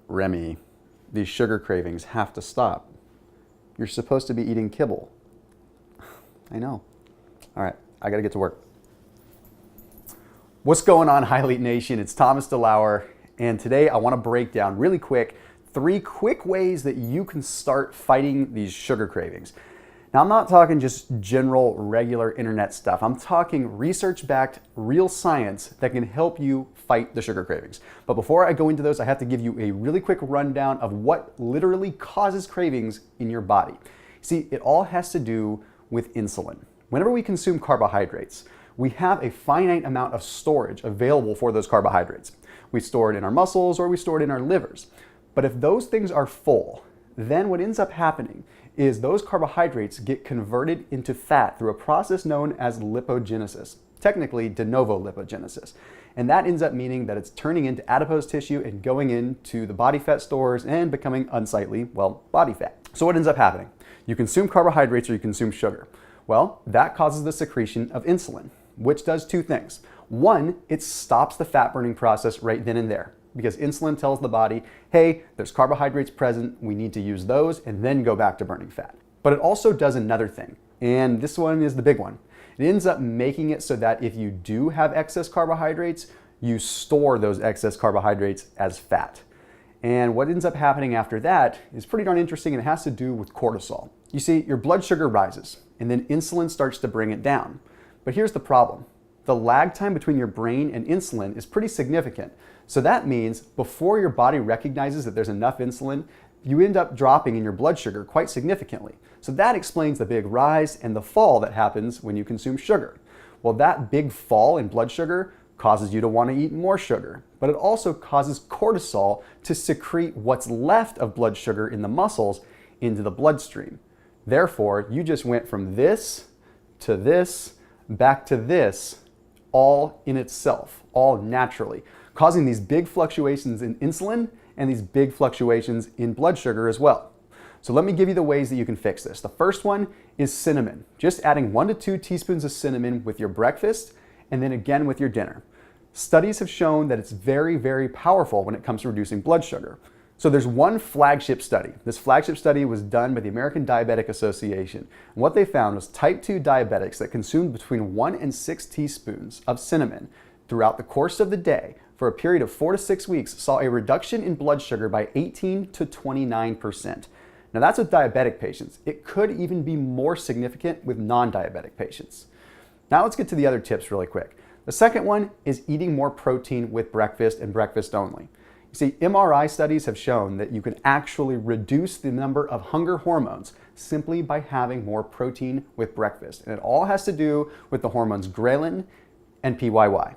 Remy, these sugar cravings have to stop. You're supposed to be eating kibble. I know. All right, I gotta get to work. What's going on, HYLETE Nation? It's Thomas DeLauer, and today I wanna break down really quick 3 quick ways that you can start fighting these sugar cravings. Now, I'm not talking just general, regular internet stuff. I'm talking research-backed, real science that can help you fight the sugar cravings. But before I go into those, I have to give you a really quick rundown of what literally causes cravings in your body. See, it all has to do with insulin. Whenever we consume carbohydrates, we have a finite amount of storage available for those carbohydrates. We store it in our muscles or we store it in our livers. But if those things are full, then what ends up happening is those carbohydrates get converted into fat through a process known as lipogenesis, technically de novo lipogenesis. And that ends up meaning that it's turning into adipose tissue and going into the body fat stores and becoming unsightly, well, body fat. So what ends up happening? You consume carbohydrates or you consume sugar. Well, that causes the secretion of insulin, which does 2 things. 1, it stops the fat burning process right then and there, because insulin tells the body, hey, there's carbohydrates present, we need to use those and then go back to burning fat. But it also does another thing, and this one is the big one. It ends up making it so that if you do have excess carbohydrates, you store those excess carbohydrates as fat. And what ends up happening after that is pretty darn interesting, and it has to do with cortisol. You see, your blood sugar rises, and then insulin starts to bring it down. But here's the problem. The lag time between your brain and insulin is pretty significant. So that means before your body recognizes that there's enough insulin, you end up dropping in your blood sugar quite significantly. So that explains the big rise and the fall that happens when you consume sugar. Well, that big fall in blood sugar causes you to want to eat more sugar, but it also causes cortisol to secrete what's left of blood sugar in the muscles into the bloodstream. Therefore, you just went from this to this, back to this, all in itself, all naturally, causing these big fluctuations in insulin and these big fluctuations in blood sugar as well. So let me give you the ways that you can fix this. The first one is cinnamon. Just adding 1 to 2 teaspoons of cinnamon with your breakfast and then again with your dinner. Studies have shown that it's very, very powerful when it comes to reducing blood sugar. So there's one flagship study. This flagship study was done by the American Diabetic Association. And what they found was type 2 diabetics that consumed between 1 and 6 teaspoons of cinnamon throughout the course of the day for a period of 4 to 6 weeks saw a reduction in blood sugar by 18 to 29%. Now that's with diabetic patients. It could even be more significant with non-diabetic patients. Now let's get to the other tips really quick. The second one is eating more protein with breakfast and breakfast only. You see, MRI studies have shown that you can actually reduce the number of hunger hormones simply by having more protein with breakfast. And it all has to do with the hormones ghrelin and PYY.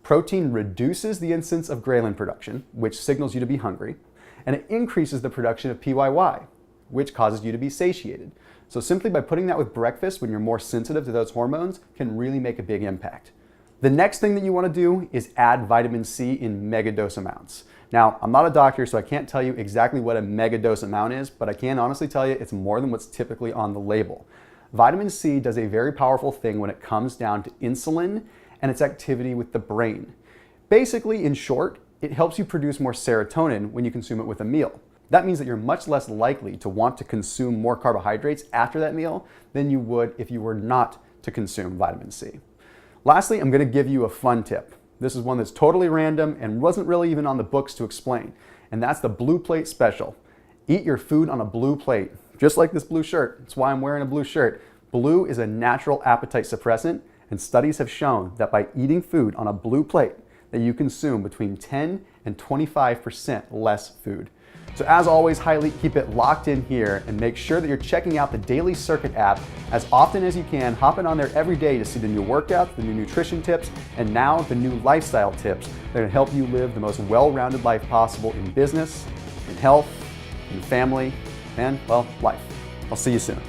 Protein reduces the incidence of ghrelin production, which signals you to be hungry, and it increases the production of PYY, which causes you to be satiated. So simply by putting that with breakfast when you're more sensitive to those hormones can really make a big impact. The next thing that you want to do is add vitamin C in megadose amounts. Now, I'm not a doctor, so I can't tell you exactly what a megadose amount is, but I can honestly tell you it's more than what's typically on the label. Vitamin C does a very powerful thing when it comes down to insulin and its activity with the brain. Basically, in short, it helps you produce more serotonin when you consume it with a meal. That means that you're much less likely to want to consume more carbohydrates after that meal than you would if you were not to consume vitamin C. Lastly, I'm going to give you a fun tip. This is one that's totally random and wasn't really even on the books to explain, and that's the blue plate special. Eat your food on a blue plate, just like this blue shirt. That's why I'm wearing a blue shirt. Blue is a natural appetite suppressant, and studies have shown that by eating food on a blue plate, that you consume between 10 and 25% less food. So as always, HYLETE, keep it locked in here and make sure that you're checking out the Daily Circuit app as often as you can, hopping on there every day to see the new workouts, the new nutrition tips, and now the new lifestyle tips that are gonna help you live the most well-rounded life possible in business, in health, in family, and, well, life. I'll see you soon.